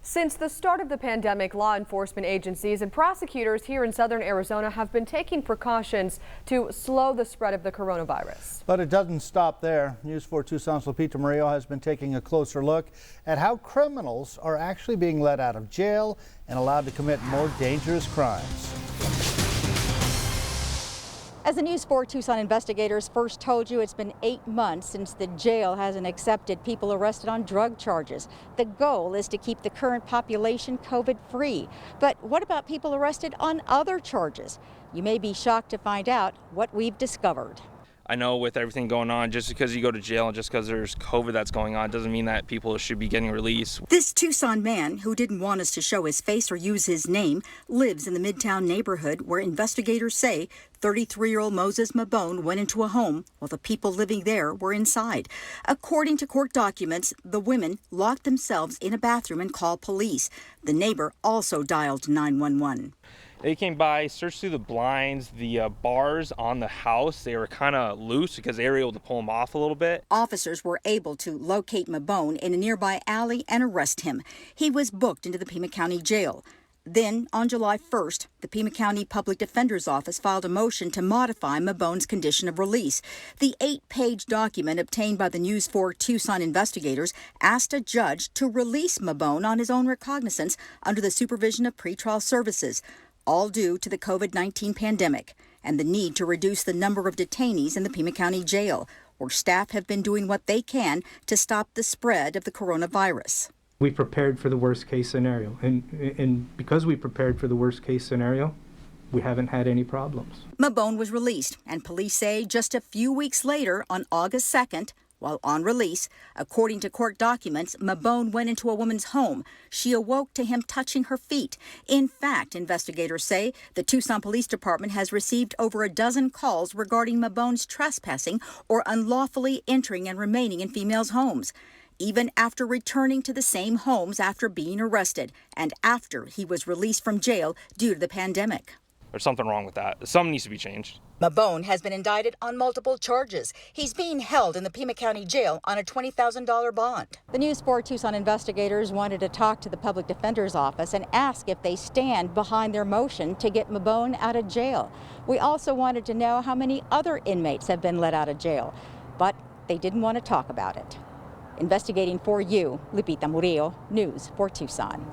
Since the start of the pandemic, law enforcement agencies and prosecutors here in southern Arizona have been taking precautions to slow the spread of the coronavirus. But it doesn't stop there. News 4 Tucson's Lupita Murillo has been taking a closer look at how criminals are actually being let out of jail and allowed to commit more dangerous crimes. As the News 4 Tucson investigators first told you, it's been 8 months since the jail hasn't accepted people arrested on drug charges. The goal is to keep the current population COVID-free. But what about people arrested on other charges? You may be shocked to find out what we've discovered. I know with everything going on, just because you go to jail and just because there's COVID that's going on doesn't mean that people should be getting released. This Tucson man, who didn't want us to show his face or use his name, lives in the Midtown neighborhood where investigators say 33-year-old Moses Mabone went into a home while the people living there were inside. According to court documents, the women locked themselves in a bathroom and called police. The neighbor also dialed 911. They came by, searched through the blinds, the bars on the house. They were kind of loose because they were able to pull them off a little bit. Officers were able to locate Mabone in a nearby alley and arrest him. He was booked into the Pima County Jail. Then, on July 1st, the Pima County Public Defender's Office filed a motion to modify Mabone's condition of release. The 8-page document obtained by the News 4 Tucson investigators asked a judge to release Mabone on his own recognizance under the supervision of pretrial services, all due to the COVID-19 pandemic and the need to reduce the number of detainees in the Pima County Jail, where staff have been doing what they can to stop the spread of the coronavirus. We prepared for the worst case scenario, and because we prepared for the worst case scenario, we haven't had any problems. Mabone was released, and police say just a few weeks later, on August 2nd, while on release, according to court documents, Mabone went into a woman's home. She awoke to him touching her feet. In fact, investigators say the Tucson Police Department has received over a dozen calls regarding Mabone's trespassing or unlawfully entering and remaining in females' homes, even after returning to the same homes after being arrested and after he was released from jail due to the pandemic. There's something wrong with that. Something needs to be changed. Mabone has been indicted on multiple charges. He's being held in the Pima County Jail on a $20,000 bond. The News 4 Tucson investigators wanted to talk to the Public Defender's Office and ask if they stand behind their motion to get Mabone out of jail. We also wanted to know how many other inmates have been let out of jail, but they didn't want to talk about it. Investigating for you, Lupita Murillo, News 4 Tucson.